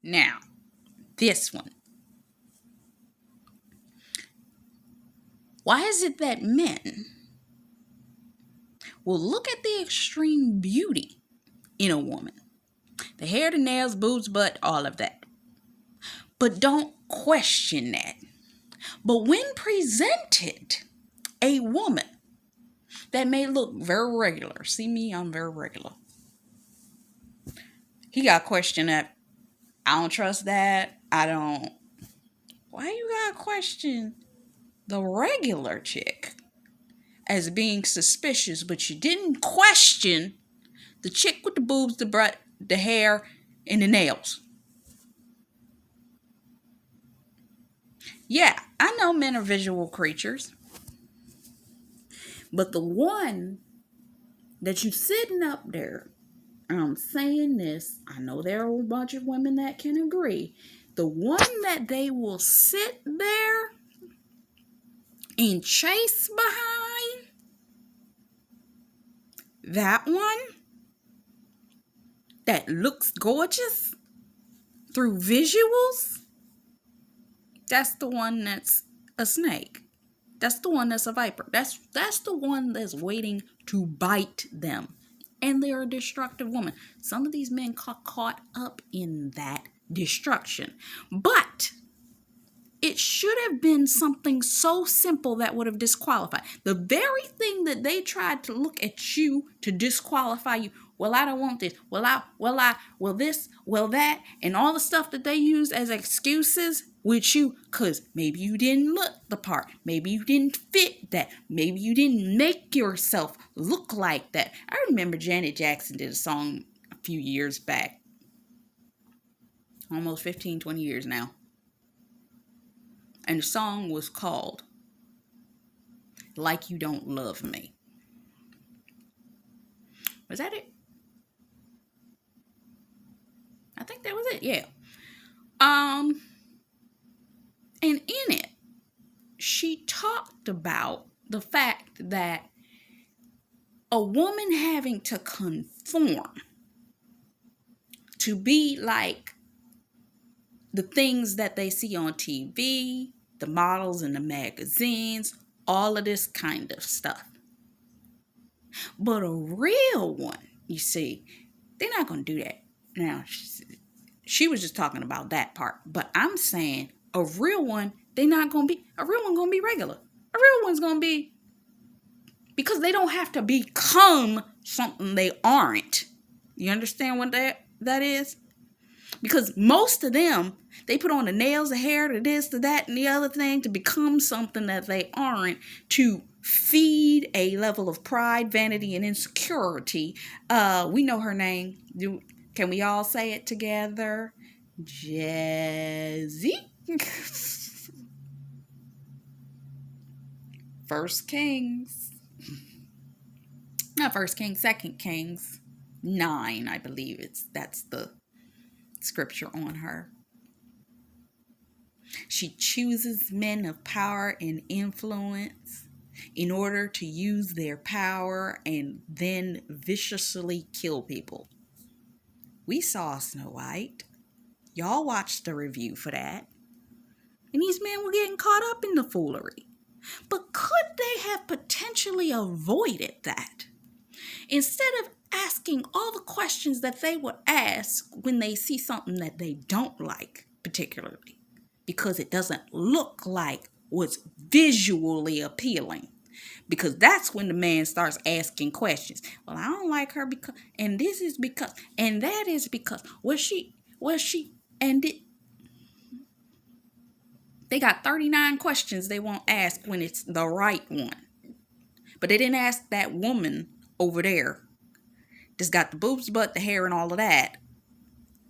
Now, this one. Why is it that men will look at the extreme beauty in a woman? The hair, the nails, boobs, butt, all of that. But don't question that. But when presented a woman that may look very regular, see me, I'm very regular. He got questioned that. I don't trust that. I don't. Why you gotta question the regular chick as being suspicious, but you didn't question the chick with the boobs, the butt, the hair, and the nails? Yeah, I know men are visual creatures, but the one that you sitting up there, I'm saying this, I know there are a bunch of women that can agree. The one that they will sit there and chase behind, that one that looks gorgeous through visuals, that's the one that's a snake. That's the one that's a viper. That's the one that's waiting to bite them. And they're a destructive woman. Some of these men got caught up in that destruction. But it should have been something so simple that would have disqualified. The very thing that they tried to look at you to disqualify you. Well, I don't want this. Well, this, well, that, and all the stuff that they use as excuses with you, because maybe you didn't look the part. Maybe you didn't fit that. Maybe you didn't make yourself look like that. I remember Janet Jackson did a song a few years back. Almost 15, 20 years now. And the song was called Like You Don't Love Me. Was that it? I think that was it, yeah. And in it, she talked about the fact that a woman having to conform to be like the things that they see on TV, the models in the magazines, all of this kind of stuff. But a real one, you see, they're not going to do that. Now, she was just talking about that part. But I'm saying a real one, they're not going to be, a real one going to be regular. A real one's going to be, because they don't have to become something they aren't. You understand what that is? Because most of them, they put on the nails, the hair, the this, the that, and the other thing to become something that they aren't, to feed a level of pride, vanity, and insecurity. We know her name. Can we all say it together? Jazzy. First Kings. Not First Kings, Second Kings 9, I believe that's the scripture on her. She chooses men of power and influence in order to use their power and then viciously kill people. We saw Snow White. Y'all watched the review for that. And these men were getting caught up in the foolery. But could they have potentially avoided that? Instead of asking all the questions that they would ask when they see something that they don't like, particularly, because it doesn't look like what's visually appealing. Because that's when the man starts asking questions. Well, I don't like her because, and this is because, and that is because, and they got 39 questions they won't ask when it's the right one. But they didn't ask that woman over there that's got the boobs, butt, the hair, and all of that.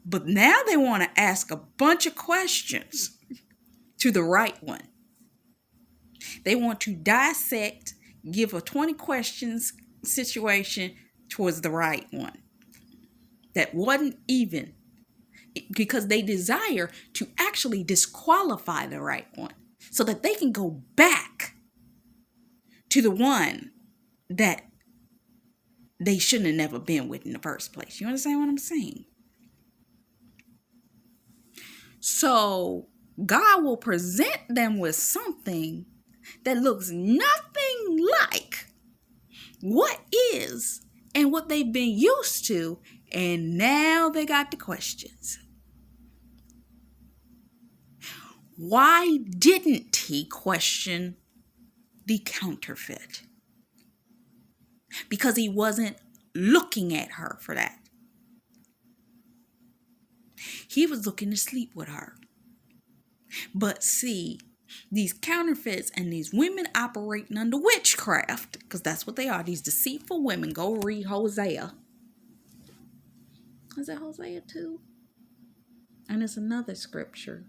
But now they want to ask a bunch of questions to the right one. They want to dissect, give a 20 questions situation towards the right one. That wasn't even, because they desire to actually disqualify the right one so that they can go back to the one that they shouldn't have never been with in the first place. You understand what I'm saying? So God will present them with something that looks nothing like what is and what they've been used to, and now they got the questions. Why didn't he question the counterfeit? Because he wasn't looking at her for that. He was looking to sleep with her. But see, these counterfeits and these women operating under witchcraft, because that's what they are, these deceitful women. Go read Hosea. Is that Hosea 2? And it's another scripture.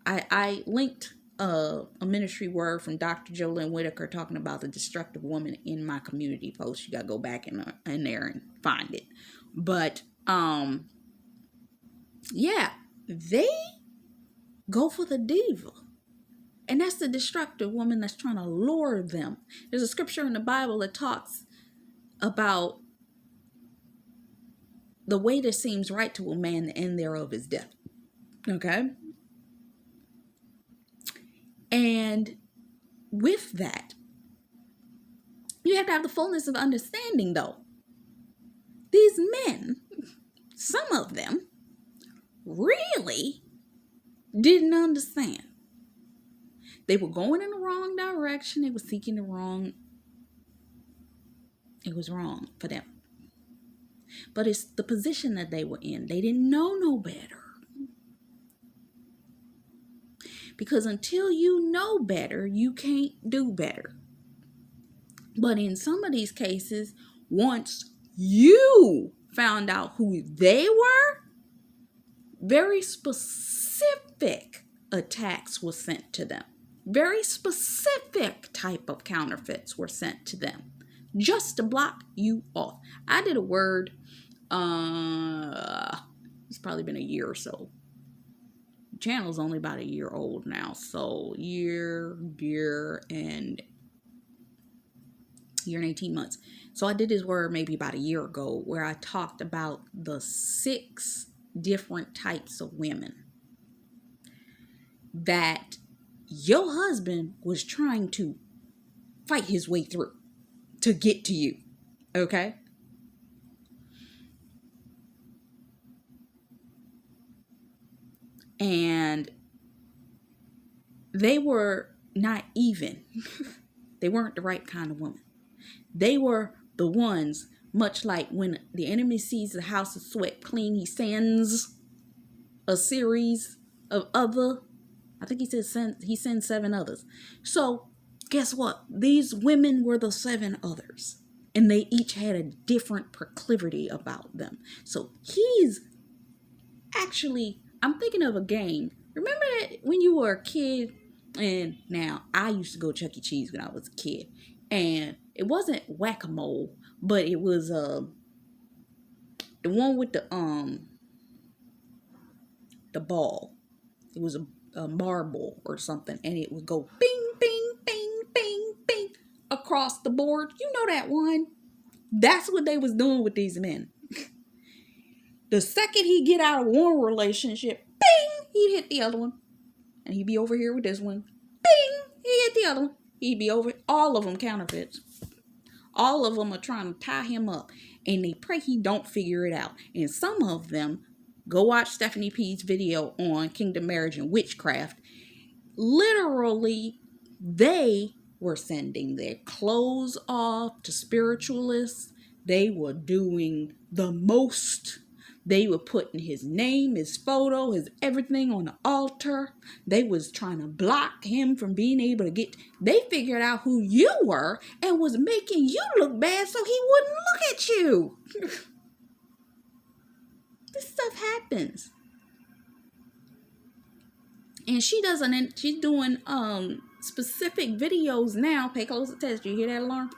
I linked a ministry word from Dr. Jolynn Whitaker talking about the destructive woman in my community post. You got to go back in there and find it. But, yeah, they go for the diva. And that's the destructive woman that's trying to lure them. There's a scripture in the Bible that talks about the way that seems right to a man, the end thereof is death. Okay? And with that, you have to have the fullness of understanding, though. These men, some of them, really didn't understand. They were going in the wrong direction. They were seeking the wrong. It was wrong for them. But it's the position that they were in. They didn't know no better. Because until you know better, you can't do better. But in some of these cases, once you found out who they were, very specific attacks were sent to them. Very specific type of counterfeits were sent to them just to block you off. I did a word, it's probably been a year or so. The channel's only about a year old now, so year and 18 months. So I did this word maybe about a year ago where I talked about the 6 different types of women that your husband was trying to fight his way through to get to you. Okay? And they were not even. They weren't the right kind of woman. They were the ones, much like when the enemy sees the house is swept clean, he sends a series of other, I think he sends 7 others. So guess what? These women were the 7 others. And they each had a different proclivity about them. So he's actually, I'm thinking of a game. Remember that when you were a kid? And now, I used to go Chuck E. Cheese when I was a kid. And it wasn't whack-a-mole, but it was the one with the ball. It was a marble or something, and it would go bing, bing, bing, bing, bing across the board. You know that one. That's what they was doing with these men. The second he get out of one relationship, bing, he'd hit the other one. And he'd be over here with this one. Bing, he hit the other one. He'd be over. All of them counterfeits. All of them are trying to tie him up. And they pray he don't figure it out. And some of them, go watch Stephanie P's video on Kingdom Marriage and Witchcraft. Literally, they were sending their clothes off to spiritualists. They were doing the most. They were putting his name, his photo, his everything on the altar. They was trying to block him from being able to get. They figured out who you were and was making you look bad so he wouldn't look at you. This stuff happens. And she's doing specific videos now. Pay close attention. Do you hear that alarm?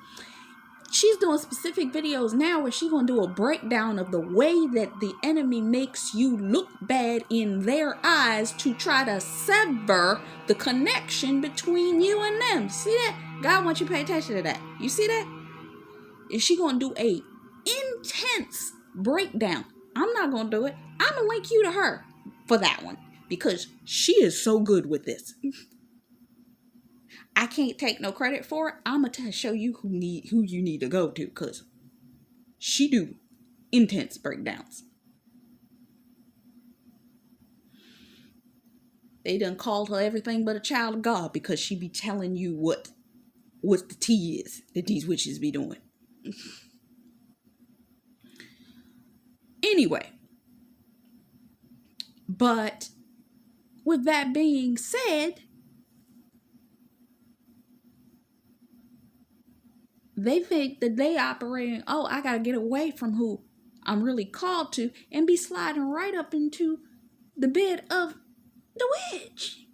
She's doing specific videos now where she's going to do a breakdown of the way that the enemy makes you look bad in their eyes to try to sever the connection between you and them. See that? God wants you to pay attention to that. You see that? Is she going to do a intense breakdown? I'm not going to do it. I'm going to link you to her. for that one because she is so good with this. I can't take no credit for it. I'm gonna show you who you need to go to because she do intense breakdowns. They done called her everything but a child of God because she be telling you what the tea is that these witches be doing. Anyway, but with that being said, they think that they operating, oh, I gotta get away from who I'm really called to and be sliding right up into the bed of the witch.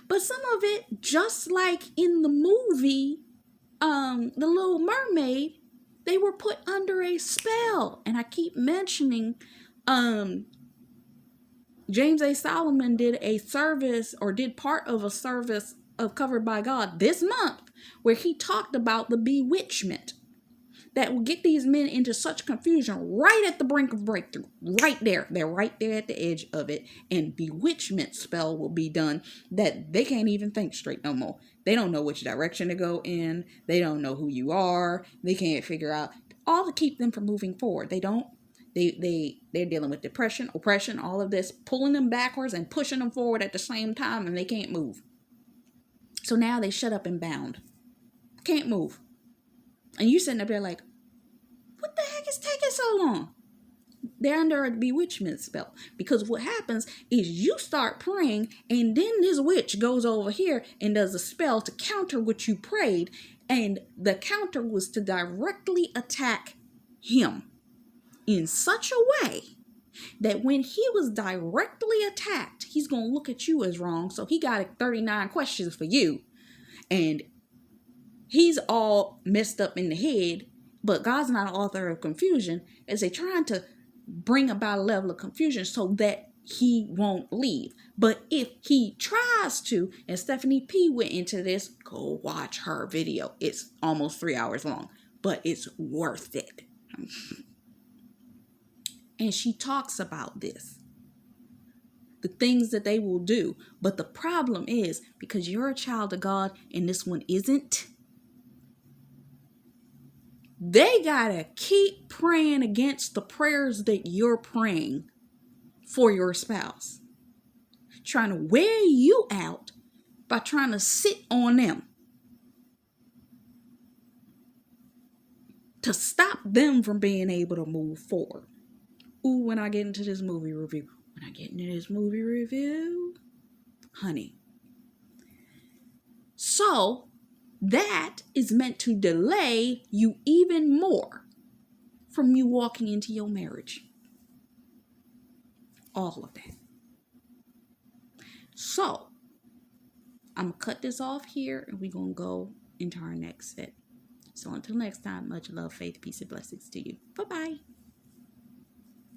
But some of it, just like in the movie, The Little Mermaid, they were put under a spell. And I keep mentioning, James A. Solomon did a service or did part of a service of Covered by God this month where he talked about the bewitchment that will get these men into such confusion right at the brink of breakthrough. Right there. They're right there at the edge of it. And bewitchment spell will be done that they can't even think straight no more. They don't know which direction to go in. They don't know who you are. They can't figure out all to keep them from moving forward. They're dealing with depression, oppression, all of this, pulling them backwards and pushing them forward at the same time, and they can't move. So now they shut up and bound. Can't move. And you sitting up there like, what the heck is taking so long? They're under a bewitchment spell. Because what happens is you start praying, and then this witch goes over here and does a spell to counter what you prayed. And the counter was to directly attack him in such a way that when he was directly attacked, he's going to look at you as wrong. So he got 39 questions for you. And he's all messed up in the head, but God's not an author of confusion, as they trying to bring about a level of confusion so that he won't leave. But if he tries to, and Stephanie P went into this, go watch her video. It's almost 3 hours long, but it's worth it. And she talks about this, the things that they will do. But the problem is, because you're a child of God and this one isn't, they gotta keep praying against the prayers that you're praying for your spouse. Trying to wear you out by trying to sit on them. To stop them from being able to move forward. Ooh, when I get into this movie review. Honey. So, that is meant to delay you even more from you walking into your marriage. All of that. So, I'm going to cut this off here and we're going to go into our next set. So until next time, much love, faith, peace, and blessings to you. Bye-bye.